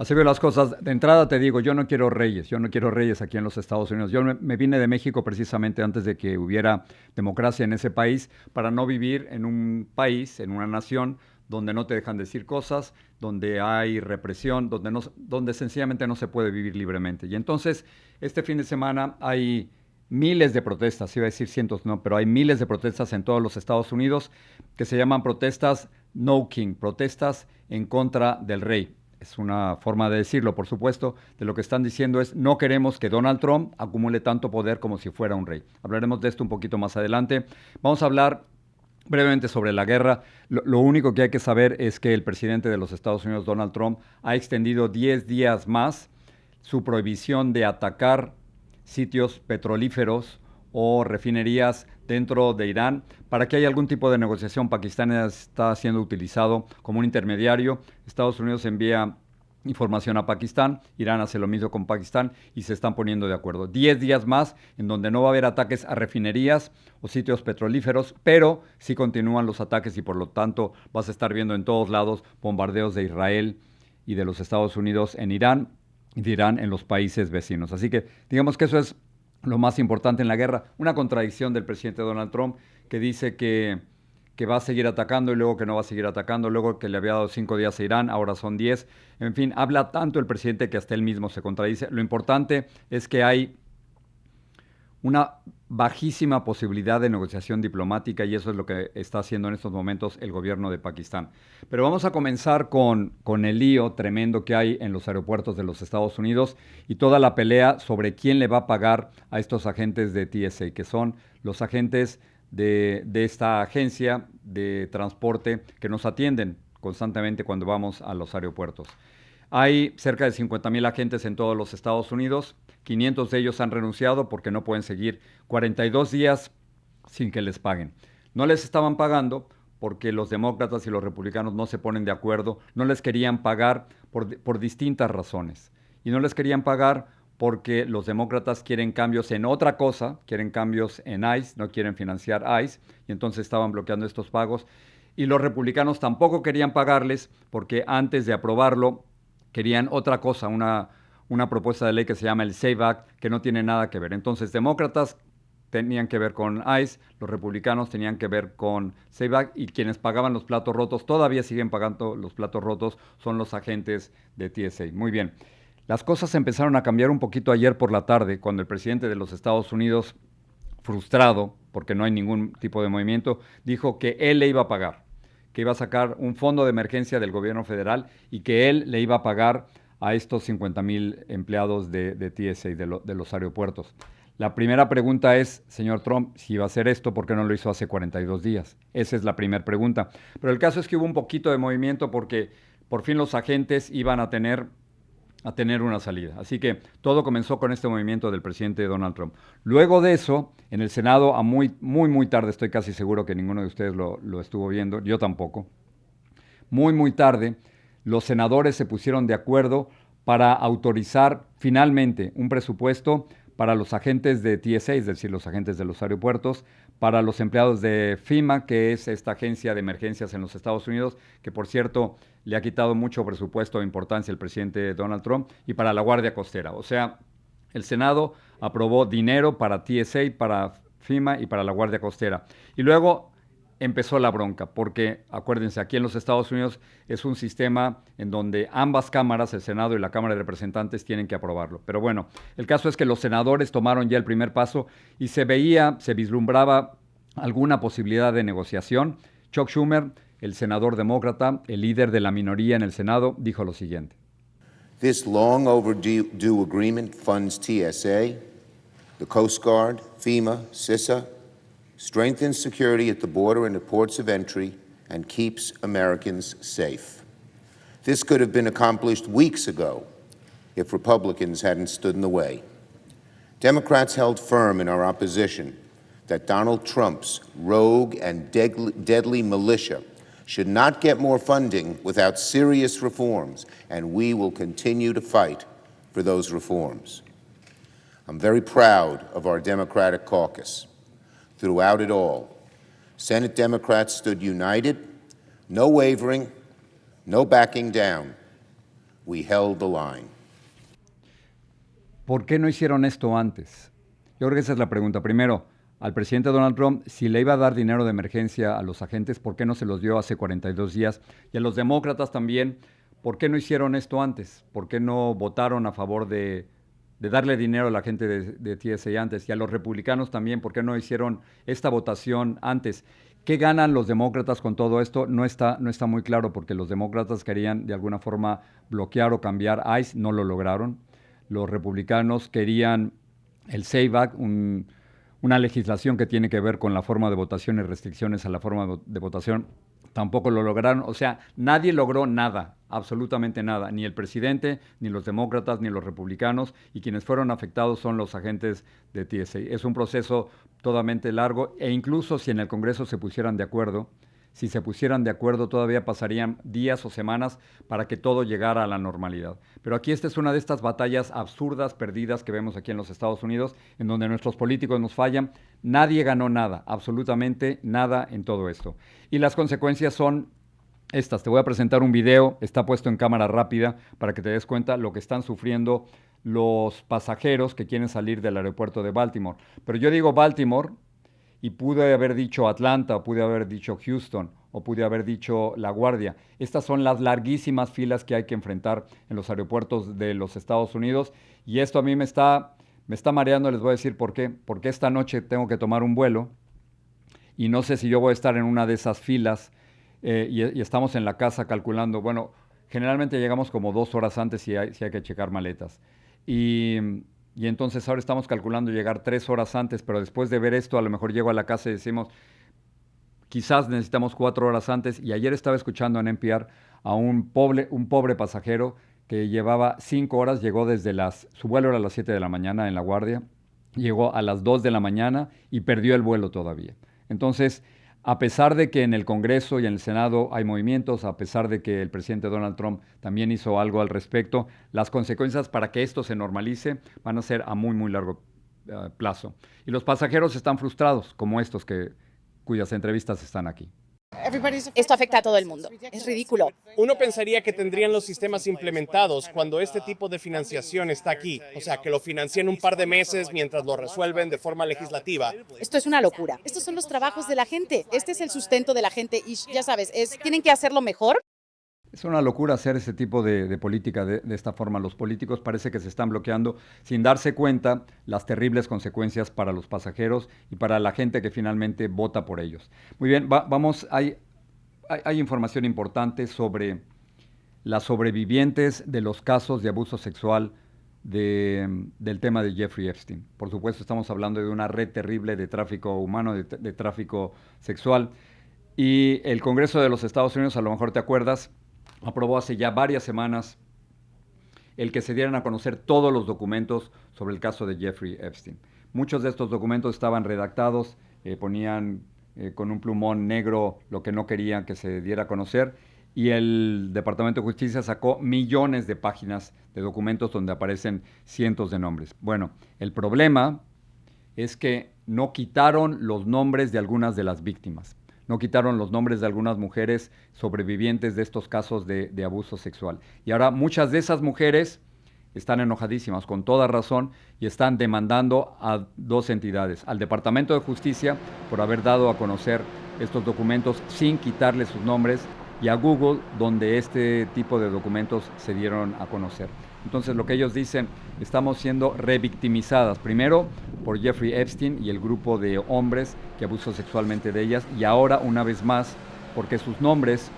Así veo las cosas. De entrada te digo, yo no quiero reyes aquí en los Estados Unidos. Yo me vine de México precisamente antes de que hubiera democracia en ese país para no vivir en un país, en una nación donde no te dejan decir cosas, donde hay represión, donde sencillamente no se puede vivir libremente. Y entonces, este fin de semana hay miles de protestas, iba a decir cientos, no, pero hay miles de protestas en todos los Estados Unidos que se llaman protestas No King, protestas en contra del rey. Es una forma de decirlo, por supuesto. De lo que están diciendo es, no queremos que Donald Trump acumule tanto poder como si fuera un rey. Hablaremos de esto un poquito más adelante. Vamos a hablar brevemente sobre la guerra. Lo único que hay que saber es que el presidente de los Estados Unidos, Donald Trump, ha extendido 10 días más su prohibición de atacar sitios petrolíferos o refinerías dentro de Irán para que haya algún tipo de negociación. Pakistán está siendo utilizado como un intermediario. Estados Unidos envía información a Pakistán, Irán hace lo mismo con Pakistán y se están poniendo de acuerdo. 10 días más en donde no va a haber ataques a refinerías o sitios petrolíferos, pero sí continúan los ataques y por lo tanto vas a estar viendo en todos lados bombardeos de Israel y de los Estados Unidos en Irán y de Irán en los países vecinos. Así que digamos que eso es lo más importante en la guerra. Una contradicción del presidente Donald Trump que dice que va a seguir atacando y luego que no va a seguir atacando, luego que le había dado 5 días a Irán, ahora son 10. En fin, habla tanto el presidente que hasta él mismo se contradice. Lo importante es que hay una bajísima posibilidad de negociación diplomática y eso es lo que está haciendo en estos momentos el gobierno de Pakistán. Pero vamos a comenzar con el lío tremendo que hay en los aeropuertos de los Estados Unidos y toda la pelea sobre quién le va a pagar a estos agentes de TSA, que son los agentes de esta agencia de transporte que nos atienden constantemente cuando vamos a los aeropuertos. Hay cerca de 50,000 agentes en todos los Estados Unidos. 500 de ellos han renunciado porque no pueden seguir 42 días sin que les paguen. No les estaban pagando porque los demócratas y los republicanos no se ponen de acuerdo. No les querían pagar por distintas razones. Y no les querían pagar porque los demócratas quieren cambios en otra cosa, quieren cambios en ICE, no quieren financiar ICE, y entonces estaban bloqueando estos pagos. Y los republicanos tampoco querían pagarles porque antes de aprobarlo querían otra cosa, una propuesta de ley que se llama el SAVE Act, que no tiene nada que ver. Entonces, demócratas tenían que ver con ICE, los republicanos tenían que ver con SAVE Act, y quienes pagaban los platos rotos, todavía siguen pagando los platos rotos, son los agentes de TSA. Muy bien. Las cosas empezaron a cambiar un poquito ayer por la tarde, cuando el presidente de los Estados Unidos, frustrado, porque no hay ningún tipo de movimiento, dijo que él le iba a pagar, que iba a sacar un fondo de emergencia del gobierno federal y que él le iba a pagar a estos 50,000 empleados de TSA, de los aeropuertos. La primera pregunta es, señor Trump, si iba a hacer esto, ¿por qué no lo hizo hace 42 días? Esa es la primera pregunta. Pero el caso es que hubo un poquito de movimiento porque por fin los agentes iban a tener una salida. Así que todo comenzó con este movimiento del presidente Donald Trump. Luego de eso, en el Senado, a muy tarde, estoy casi seguro que ninguno de ustedes lo estuvo viendo, yo tampoco, muy tarde, los senadores se pusieron de acuerdo para autorizar finalmente un presupuesto para los agentes de TSA, es decir, los agentes de los aeropuertos, para los empleados de FEMA, que es esta agencia de emergencias en los Estados Unidos, que por cierto le ha quitado mucho presupuesto e importancia el presidente Donald Trump, y para la Guardia Costera. O sea, el Senado aprobó dinero para TSA, para FEMA y para la Guardia Costera. Y luego empezó la bronca, porque acuérdense, aquí en los Estados Unidos es un sistema en donde ambas cámaras, el Senado y la Cámara de Representantes, tienen que aprobarlo. Pero bueno, el caso es que los senadores tomaron ya el primer paso y se vislumbraba alguna posibilidad de negociación. Chuck Schumer, el senador demócrata, el líder de la minoría en el Senado, dijo lo siguiente. This long overdue agreement funds TSA, the Coast Guard, FEMA, CISA, strengthens security at the border and at ports of entry, and keeps Americans safe. This could have been accomplished weeks ago if Republicans hadn't stood in the way. Democrats held firm in our opposition that Donald Trump's rogue and deadly militia should not get more funding without serious reforms, and we will continue to fight for those reforms. I'm very proud of our Democratic caucus. Throughout it all, Senate Democrats stood united, no wavering, no backing down. We held the line. ¿Por qué no hicieron esto antes? Yo creo que esa es la pregunta. Primero, al presidente Donald Trump, si le iba a dar dinero de emergencia a los agentes, ¿por qué no se los dio hace 42 días? Y a los demócratas también, ¿por qué no hicieron esto antes? ¿Por qué no votaron a favor de darle dinero a la gente de TSA antes? Y a los republicanos también, ¿por qué no hicieron esta votación antes? ¿Qué ganan los demócratas con todo esto? No está muy claro, porque los demócratas querían de alguna forma bloquear o cambiar ICE, no lo lograron. Los republicanos querían el SAFE Act, una legislación que tiene que ver con la forma de votación y restricciones a la forma de votación. Tampoco lo lograron. O sea, nadie logró nada, absolutamente nada. Ni el presidente, ni los demócratas, ni los republicanos. Y quienes fueron afectados son los agentes de TSA. Es un proceso totalmente largo, e incluso si en el Congreso se pusieran de acuerdo, si se pusieran de acuerdo, todavía pasarían días o semanas para que todo llegara a la normalidad. Pero aquí esta es una de estas batallas absurdas, perdidas, que vemos aquí en los Estados Unidos, en donde nuestros políticos nos fallan. Nadie ganó nada, absolutamente nada en todo esto. Y las consecuencias son estas. Te voy a presentar un video, está puesto en cámara rápida para que te des cuenta lo que están sufriendo los pasajeros que quieren salir del aeropuerto de Baltimore. Pero yo digo Baltimore, y pude haber dicho Atlanta, o pude haber dicho Houston, o pude haber dicho La Guardia. Estas son las larguísimas filas que hay que enfrentar en los aeropuertos de los Estados Unidos, y esto a mí me está mareando. Les voy a decir por qué. Porque esta noche tengo que tomar un vuelo, y no sé si yo voy a estar en una de esas filas, y estamos en la casa calculando. Bueno, generalmente llegamos como 2 horas antes si hay que checar maletas. Y entonces ahora estamos calculando llegar 3 horas antes, pero después de ver esto, a lo mejor llego a la casa y decimos, quizás necesitamos 4 horas antes. Y ayer estaba escuchando en NPR a un pobre pasajero que llevaba 5 horas, llegó su vuelo era a las 7 de la mañana en La Guardia, llegó a las 2 de la mañana y perdió el vuelo todavía. Entonces, a pesar de que en el Congreso y en el Senado hay movimientos, a pesar de que el presidente Donald Trump también hizo algo al respecto, las consecuencias para que esto se normalice van a ser a muy, muy largo plazo. Y los pasajeros están frustrados, como estos cuyas entrevistas están aquí. Esto afecta a todo el mundo. Es ridículo. Uno pensaría que tendrían los sistemas implementados cuando este tipo de financiación está aquí. O sea, que lo financien un par de meses mientras lo resuelven de forma legislativa. Esto es una locura. Estos son los trabajos de la gente. Este es el sustento de la gente y ya sabes, tienen que hacerlo mejor. Es una locura hacer ese tipo de política de esta forma. Los políticos parece que se están bloqueando sin darse cuenta las terribles consecuencias para los pasajeros y para la gente que finalmente vota por ellos. Muy bien, hay información importante sobre las sobrevivientes de los casos de abuso sexual del tema de Jeffrey Epstein. Por supuesto, estamos hablando de una red terrible de tráfico humano, de tráfico sexual. Y el Congreso de los Estados Unidos, a lo mejor te acuerdas, aprobó hace ya varias semanas el que se dieran a conocer todos los documentos sobre el caso de Jeffrey Epstein. Muchos de estos documentos estaban redactados, ponían con un plumón negro lo que no querían que se diera a conocer, y el Departamento de Justicia sacó millones de páginas de documentos donde aparecen cientos de nombres. Bueno, el problema es que no quitaron los nombres de algunas de las víctimas. No quitaron los nombres de algunas mujeres sobrevivientes de estos casos de abuso sexual. Y ahora muchas de esas mujeres están enojadísimas, con toda razón, y están demandando a 2 entidades. Al Departamento de Justicia por haber dado a conocer estos documentos sin quitarle sus nombres, y a Google, donde este tipo de documentos se dieron a conocer. Entonces, lo que ellos dicen, estamos siendo revictimizadas, primero por Jeffrey Epstein y el grupo de hombres que abusó sexualmente de ellas, y ahora, una vez más, porque sus nombres,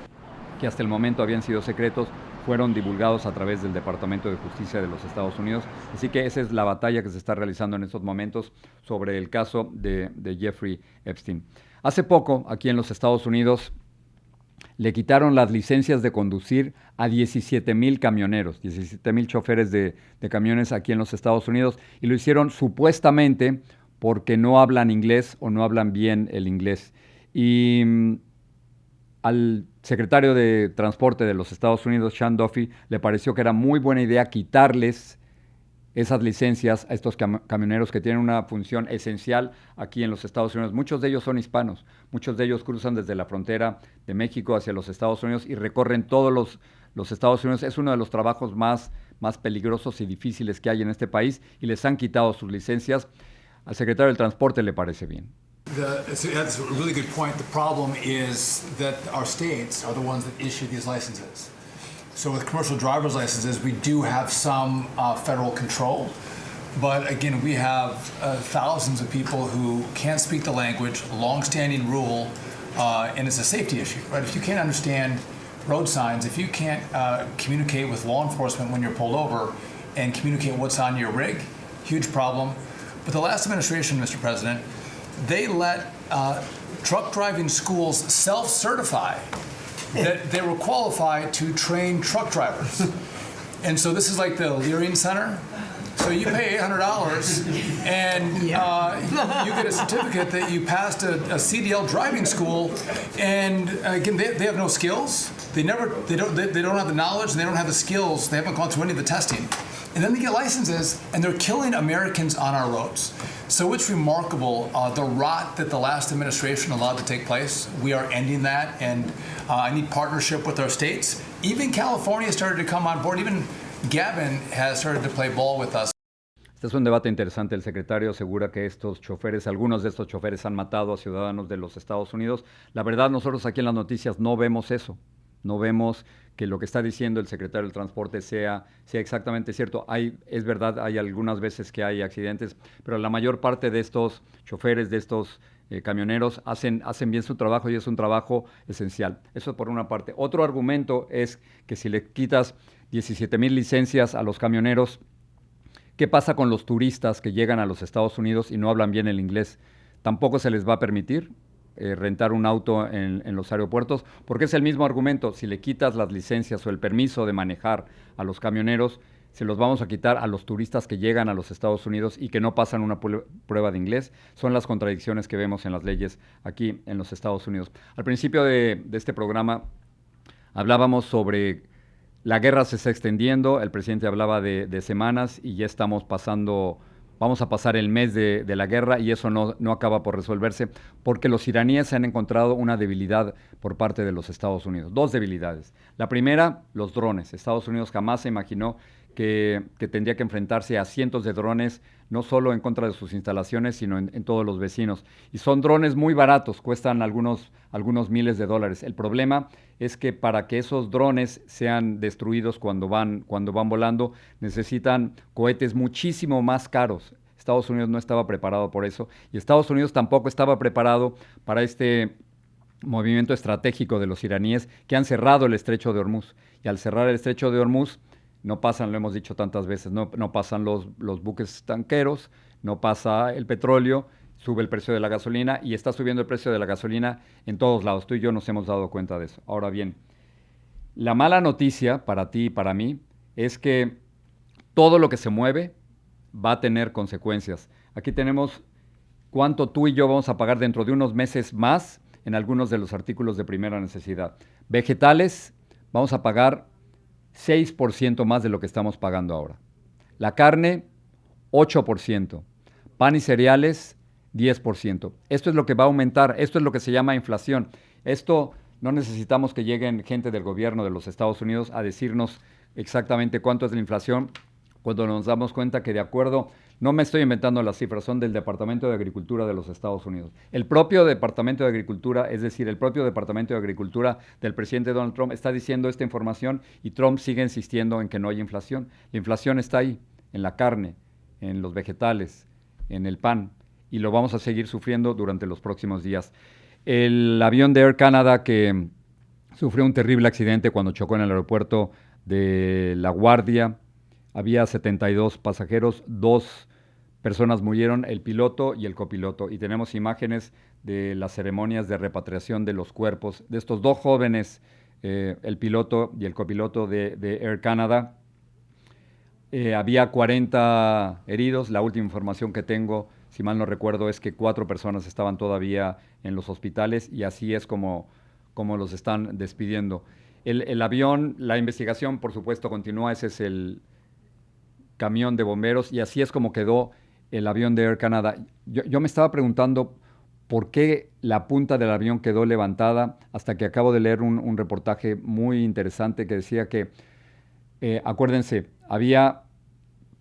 que hasta el momento habían sido secretos, fueron divulgados a través del Departamento de Justicia de los Estados Unidos. Así que esa es la batalla que se está realizando en estos momentos sobre el caso de Jeffrey Epstein. Hace poco, aquí en los Estados Unidos, le quitaron las licencias de conducir a 17,000 camioneros, 17,000 choferes de camiones aquí en los Estados Unidos, y lo hicieron supuestamente porque no hablan inglés o no hablan bien el inglés. Y al secretario de Transporte de los Estados Unidos, Sean Duffy, le pareció que era muy buena idea quitarles esas licencias a estos camioneros que tienen una función esencial aquí en los Estados Unidos. Muchos de ellos son hispanos, muchos de ellos cruzan desde la frontera de México hacia los Estados Unidos y recorren todos los Estados Unidos. Es uno de los trabajos más peligrosos y difíciles que hay en este país y les han quitado sus licencias. Al secretario del Transporte le parece bien. That's a really good point. The problem is that our states are the ones that issue these licenses. So with commercial driver's licenses, we do have some federal control. But again, we have thousands of people who can't speak the language, long-standing rule, and it's a safety issue, right? If you can't understand road signs, if you can't communicate with law enforcement when you're pulled over and communicate what's on your rig, huge problem. But the last administration, Mr. President, they let truck driving schools self-certify that they were qualified to train truck drivers. And so this is like the Leering Center. So you pay $800 and you get a certificate that you passed a CDL driving school. And again, they have no skills. They don't have the knowledge. They don't have the skills. They haven't gone through any of the testing. And then they get licenses, and they're killing Americans on our roads. So it's remarkable the rot that the last administration allowed to take place. We are ending that, and I need partnership with our states. Even California started to come on board. Even Gavin has started to play ball with us. Este es un debate interesante. El secretario asegura que algunos de estos choferes han matado a ciudadanos de los Estados Unidos. La verdad, nosotros aquí en las noticias no vemos eso. No vemos que lo que está diciendo el secretario del Transporte sea exactamente cierto. Es verdad, hay algunas veces que hay accidentes, pero la mayor parte de estos choferes, de estos camioneros, hacen bien su trabajo y es un trabajo esencial. Eso por una parte. Otro argumento es que si le quitas 17,000 licencias a los camioneros, ¿qué pasa con los turistas que llegan a los Estados Unidos y no hablan bien el inglés? ¿Tampoco se les va a permitir rentar un auto en los aeropuertos? Porque es el mismo argumento. Si le quitas las licencias o el permiso de manejar a los camioneros, se los vamos a quitar a los turistas que llegan a los Estados Unidos y que no pasan una prueba de inglés. Son las contradicciones que vemos en las leyes aquí en los Estados Unidos. Al principio de este programa hablábamos sobre la guerra se está extendiendo. El presidente hablaba de semanas y ya vamos a pasar el mes de la guerra y eso no acaba por resolverse porque los iraníes han encontrado una debilidad por parte de los Estados Unidos. Dos debilidades. La primera, los drones. Estados Unidos jamás se imaginó que tendría que enfrentarse a cientos de drones, no solo en contra de sus instalaciones, sino en todos los vecinos. Y son drones muy baratos, cuestan algunos miles de dólares. El problema es que para que esos drones sean destruidos cuando van volando, necesitan cohetes muchísimo más caros. Estados Unidos no estaba preparado por eso y Estados Unidos tampoco estaba preparado para este movimiento estratégico de los iraníes que han cerrado el estrecho de Hormuz. Y al cerrar el estrecho de Hormuz, no pasan, lo hemos dicho tantas veces, no pasan los buques tanqueros, no pasa el petróleo, sube el precio de la gasolina y está subiendo el precio de la gasolina en todos lados. Tú y yo nos hemos dado cuenta de eso. Ahora bien, la mala noticia para ti y para mí es que todo lo que se mueve va a tener consecuencias. Aquí tenemos cuánto tú y yo vamos a pagar dentro de unos meses más en algunos de los artículos de primera necesidad. Vegetales, vamos a pagar 6% más de lo que estamos pagando ahora. La carne, 8%. Pan y cereales, 10%. Esto es lo que va a aumentar, esto es lo que se llama inflación. Esto no necesitamos que lleguen gente del gobierno de los Estados Unidos a decirnos exactamente cuánto es la inflación, cuando nos damos cuenta que de acuerdo, no me estoy inventando las cifras, son del Departamento de Agricultura de los Estados Unidos. El propio Departamento de Agricultura, es decir, el propio Departamento de Agricultura del presidente Donald Trump está diciendo esta información y Trump sigue insistiendo en que no hay inflación. La inflación está ahí, en la carne, en los vegetales, en el pan, y lo vamos a seguir sufriendo durante los próximos días. El avión de Air Canada que sufrió un terrible accidente cuando chocó en el aeropuerto de La Guardia, había 72 pasajeros, 2 personas murieron, el piloto y el copiloto. Y tenemos imágenes de las ceremonias de repatriación de los cuerpos de estos 2 jóvenes, el piloto y el copiloto de Air Canada. Había 40 heridos. La última información que tengo, si mal no recuerdo, es que 4 personas estaban todavía en los hospitales y así es como los están despidiendo. El avión, la investigación, por supuesto, continúa. Ese es el camión de bomberos, y así es como quedó el avión de Air Canada. Yo me estaba preguntando por qué la punta del avión quedó levantada, hasta que acabo de leer un reportaje muy interesante que decía que, acuérdense, había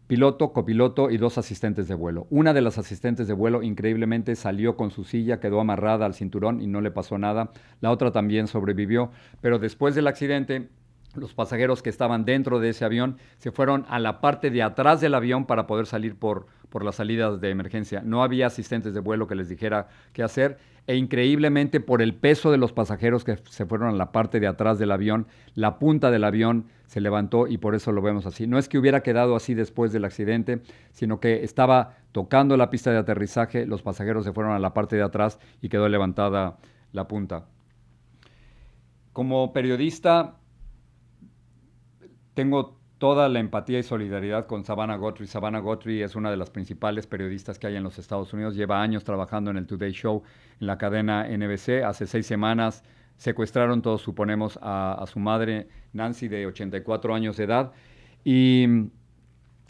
piloto, copiloto y 2 asistentes de vuelo. Una de las asistentes de vuelo increíblemente salió con su silla, quedó amarrada al cinturón y no le pasó nada. La otra también sobrevivió, pero después del accidente, los pasajeros que estaban dentro de ese avión se fueron a la parte de atrás del avión para poder salir por las salidas de emergencia. No había asistentes de vuelo que les dijera qué hacer, e increíblemente, por el peso de los pasajeros que se fueron a la parte de atrás del avión, la punta del avión se levantó y por eso lo vemos así. No es que hubiera quedado así después del accidente, sino que estaba tocando la pista de aterrizaje, los pasajeros se fueron a la parte de atrás y quedó levantada la punta. Como periodista, tengo toda la empatía y solidaridad con Savannah Guthrie. Savannah Guthrie es una de las principales periodistas que hay en los Estados Unidos. Lleva años trabajando en el Today Show, en la cadena NBC. Hace 6 semanas secuestraron, todos suponemos, a su madre, Nancy, de 84 años de edad. Y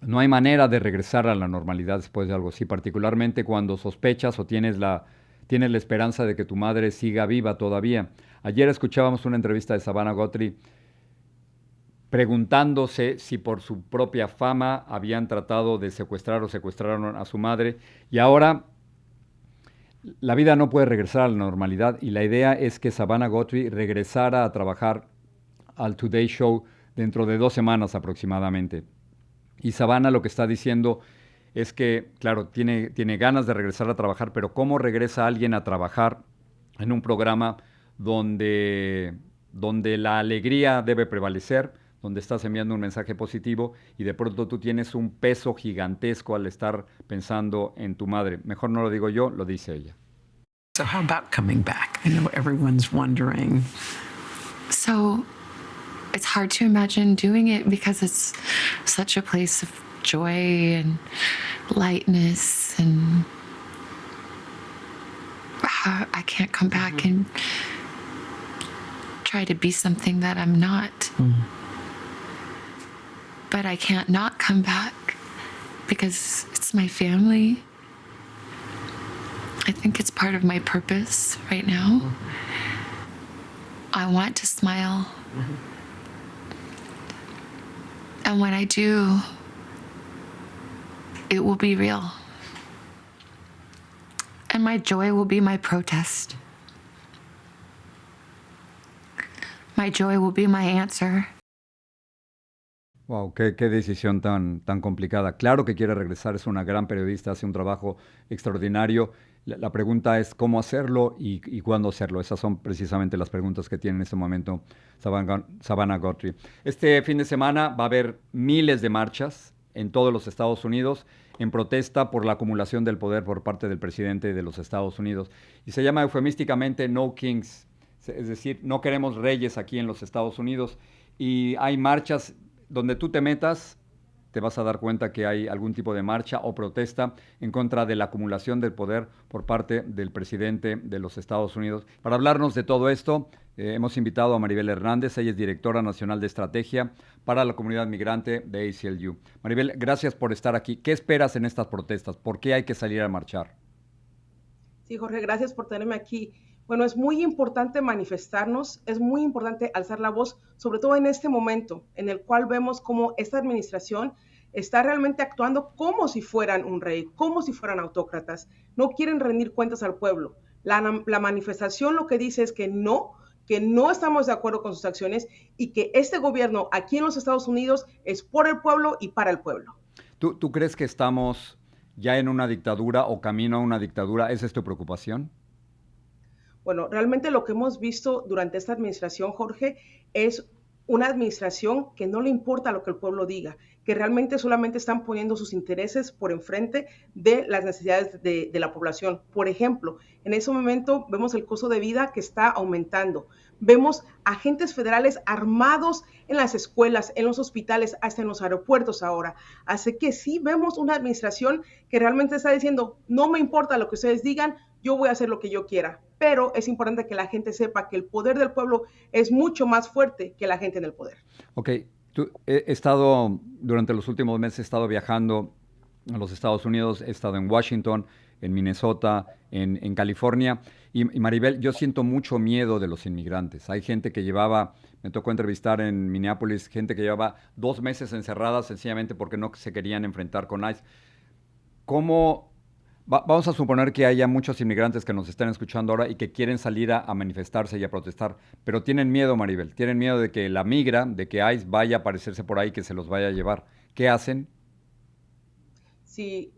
no hay manera de regresar a la normalidad después de algo así, particularmente cuando sospechas o tienes la esperanza de que tu madre siga viva todavía. Ayer escuchábamos una entrevista de Savannah Guthrie preguntándose si por su propia fama habían tratado de secuestrar o secuestraron a su madre. Y ahora la vida no puede regresar a la normalidad y la idea es que Savannah Guthrie regresara a trabajar al Today Show dentro de 2 semanas aproximadamente. Y Savannah lo que está diciendo es que, claro, tiene ganas de regresar a trabajar, pero ¿cómo regresa alguien a trabajar en un programa donde la alegría debe prevalecer, donde estás enviando un mensaje positivo y de pronto tú tienes un peso gigantesco al estar pensando en tu madre? Mejor no lo digo yo, lo dice ella. So how about coming back? I know everyone's wondering. So it's hard to imagine doing it because it's such a place of joy and lightness, and I can't come back and try to be something that I'm not. But I can't not come back because it's my family. I think it's part of my purpose right now. I want to smile. And when I do, it will be real. And my joy will be my protest. My joy will be my answer. Wow, qué decisión tan complicada. Claro que quiere regresar, es una gran periodista, hace un trabajo extraordinario. La pregunta es cómo hacerlo y cuándo hacerlo. Esas son precisamente las preguntas que tiene en este momento Savannah Guthrie. Este fin de semana va a haber miles de marchas en todos los Estados Unidos en protesta por la acumulación del poder por parte del presidente de los Estados Unidos. Y se llama eufemísticamente No Kings, es decir, no queremos reyes aquí en los Estados Unidos. Y hay marchas donde tú te metas, te vas a dar cuenta que hay algún tipo de marcha o protesta en contra de la acumulación del poder por parte del presidente de los Estados Unidos. Para hablarnos de todo esto, hemos invitado a Maribel Hernández. Ella es directora nacional de estrategia para la comunidad migrante de ACLU. Maribel, gracias por estar aquí. ¿Qué esperas en estas protestas? ¿Por qué hay que salir a marchar? Sí, Jorge, gracias por tenerme aquí. Bueno, es muy importante manifestarnos, es muy importante alzar la voz, sobre todo en este momento en el cual vemos cómo esta administración está realmente actuando como si fueran un rey, como si fueran autócratas. No quieren rendir cuentas al pueblo. La manifestación lo que dice es que no estamos de acuerdo con sus acciones y que este gobierno aquí en los Estados Unidos es por el pueblo y para el pueblo. ¿Tú crees que estamos ya en una dictadura o camino a una dictadura? ¿Esa es tu preocupación? Bueno, realmente lo que hemos visto durante esta administración, Jorge, es una administración que no le importa lo que el pueblo diga, que realmente solamente están poniendo sus intereses por enfrente de las necesidades de la población. Por ejemplo, en ese momento vemos el costo de vida que está aumentando. Vemos agentes federales armados en las escuelas, en los hospitales, hasta en los aeropuertos ahora. Así que sí vemos una administración que realmente está diciendo, no me importa lo que ustedes digan, yo voy a hacer lo que yo quiera. Pero es importante que la gente sepa que el poder del pueblo es mucho más fuerte que la gente en el poder. Ok, He estado, durante los últimos meses, he estado viajando a los Estados Unidos, he estado en Washington, en Minnesota, en California. Y Maribel, yo siento mucho miedo de los inmigrantes. Hay gente que me tocó entrevistar en Minneapolis, gente que llevaba 2 meses encerrada sencillamente porque no se querían enfrentar con ICE. Vamos a suponer que haya muchos inmigrantes que nos están escuchando ahora y que quieren salir a manifestarse y a protestar, pero tienen miedo, Maribel, tienen miedo de que la migra, de que ICE vaya a aparecerse por ahí, que se los vaya a llevar. ¿Qué hacen? Sí,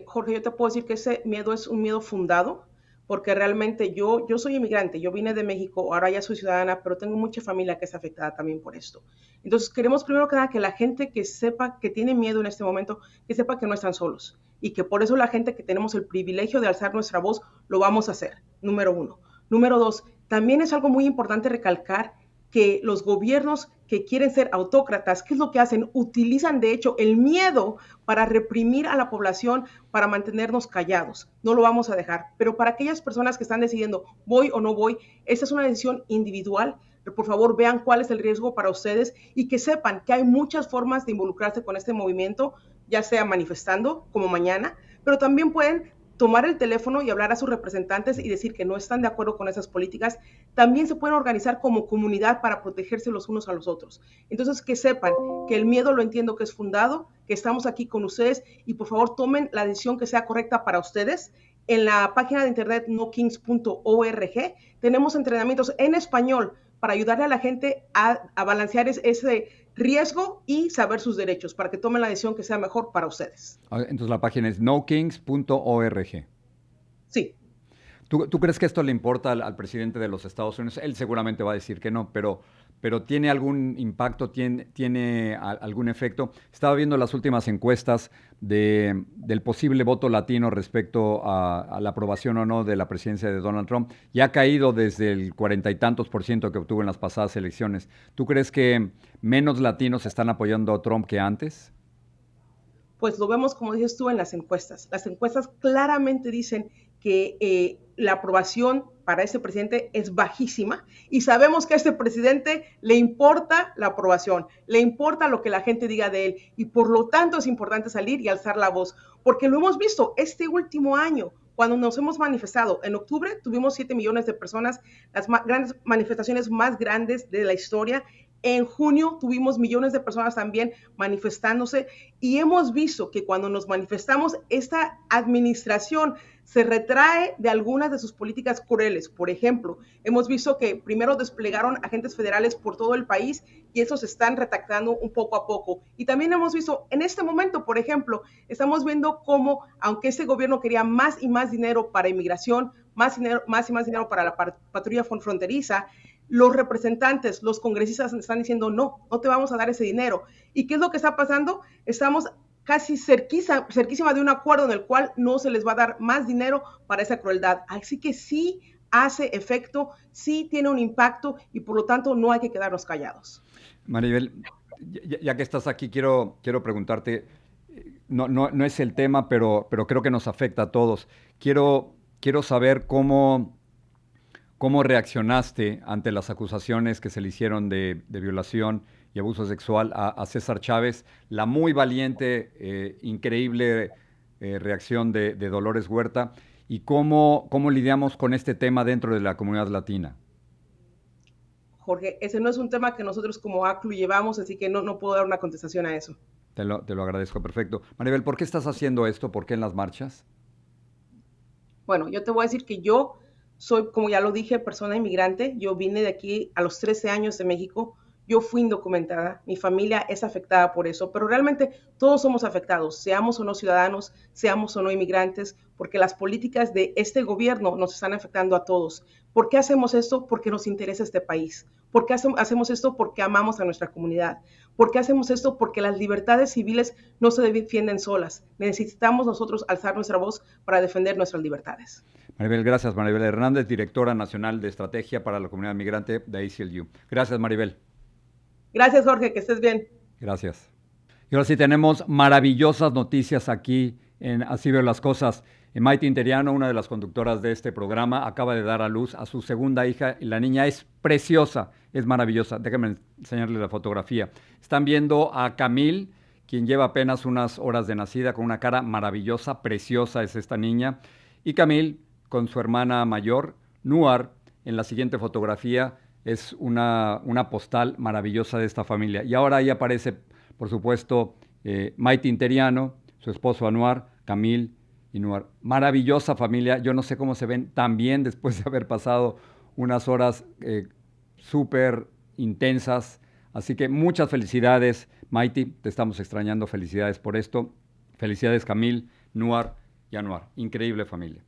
Jorge, yo te puedo decir que ese miedo es un miedo fundado, porque realmente yo soy inmigrante, yo vine de México, ahora ya soy ciudadana, pero tengo mucha familia que es afectada también por esto. Entonces, queremos primero que nada que la gente que sepa que tiene miedo en este momento, que sepa que no están solos y que por eso la gente que tenemos el privilegio de alzar nuestra voz, lo vamos a hacer, número 1. Número 2, también es algo muy importante recalcar que los gobiernos que quieren ser autócratas, ¿qué es lo que hacen? Utilizan, de hecho, el miedo para reprimir a la población, para mantenernos callados. No lo vamos a dejar. Pero para aquellas personas que están decidiendo, voy o no voy, esta es una decisión individual. Por favor, vean cuál es el riesgo para ustedes y que sepan que hay muchas formas de involucrarse con este movimiento, ya sea manifestando, como mañana, pero también pueden tomar el teléfono y hablar a sus representantes y decir que no están de acuerdo con esas políticas. También se pueden organizar como comunidad para protegerse los unos a los otros. Entonces, que sepan que el miedo lo entiendo que es fundado, que estamos aquí con ustedes y por favor tomen la decisión que sea correcta para ustedes. En la página de internet nokings.org tenemos entrenamientos en español para ayudarle a la gente a balancear ese riesgo y saber sus derechos para que tomen la decisión que sea mejor para ustedes. Entonces la página es nokings.org. Sí. ¿Tú crees que esto le importa al presidente de los Estados Unidos? Él seguramente va a decir que no, pero ¿tiene algún impacto, tiene algún efecto? Estaba viendo las últimas encuestas del posible voto latino respecto a la aprobación o no de la presidencia de Donald Trump. Ya ha caído desde el 40 y tantos % que obtuvo en las pasadas elecciones. ¿Tú crees que menos latinos están apoyando a Trump que antes? Pues lo vemos, como dices tú, en las encuestas. Las encuestas claramente dicen que la aprobación para este presidente es bajísima y sabemos que a este presidente le importa la aprobación, le importa lo que la gente diga de él y por lo tanto es importante salir y alzar la voz, porque lo hemos visto este último año. Cuando nos hemos manifestado, en octubre tuvimos 7 millones de personas, las grandes manifestaciones más grandes de la historia. En junio tuvimos millones de personas también manifestándose y hemos visto que cuando nos manifestamos, esta administración se retrae de algunas de sus políticas crueles. Por ejemplo, hemos visto que primero desplegaron agentes federales por todo el país y esos se están retactando un poco a poco. Y también hemos visto en este momento, por ejemplo, estamos viendo cómo, aunque este gobierno quería más y más dinero para inmigración, más y más dinero para la patrulla fronteriza, los representantes, los congresistas están diciendo no te vamos a dar ese dinero. ¿Y qué es lo que está pasando? Estamos casi cerquísima de un acuerdo en el cual no se les va a dar más dinero para esa crueldad. Así que sí hace efecto, sí tiene un impacto y por lo tanto no hay que quedarnos callados. Maribel, ya que estás aquí, quiero preguntarte, no es el tema, pero creo que nos afecta a todos. Quiero saber cómo reaccionaste ante las acusaciones que se le hicieron de violación y abuso sexual a César Chávez, la muy valiente, increíble reacción de Dolores Huerta, y cómo lidiamos con este tema dentro de la comunidad latina. Jorge, ese no es un tema que nosotros como ACLU llevamos, así que no puedo dar una contestación a eso. Te lo agradezco, perfecto. Maribel, ¿por qué estás haciendo esto? ¿Por qué en las marchas? Bueno, yo te voy a decir que yo soy, como ya lo dije, persona inmigrante. Yo vine de aquí a los 13 años de México. Yo fui indocumentada. Mi familia es afectada por eso, pero realmente todos somos afectados, seamos o no ciudadanos, seamos o no inmigrantes, porque las políticas de este gobierno nos están afectando a todos. ¿Por qué hacemos esto? Porque nos interesa este país. ¿Por qué hacemos esto? Porque amamos a nuestra comunidad. ¿Por qué hacemos esto? Porque las libertades civiles no se defienden solas. Necesitamos nosotros alzar nuestra voz para defender nuestras libertades. Maribel, gracias. Maribel Hernández, directora nacional de estrategia para la comunidad migrante de ACLU. Gracias, Maribel. Gracias, Jorge, que estés bien. Gracias. Y ahora sí tenemos maravillosas noticias aquí en Así Veo las Cosas. Maite Interiano, una de las conductoras de este programa, acaba de dar a luz a su segunda hija y la niña es preciosa, es maravillosa. Déjenme enseñarles la fotografía. Están viendo a Camille, quien lleva apenas unas horas de nacida, con una cara maravillosa, preciosa es esta niña. Y Camille, con su hermana mayor, Nuar, en la siguiente fotografía, es una postal maravillosa de esta familia. Y ahora ahí aparece, por supuesto, Maite Interiano, su esposo Anuar, Camille y Nuar. Maravillosa familia. Yo no sé cómo se ven tan bien después de haber pasado unas horas súper intensas. Así que muchas felicidades, Maite. Te estamos extrañando. Felicidades por esto. Felicidades, Camille, Nuar y Anuar. Increíble familia.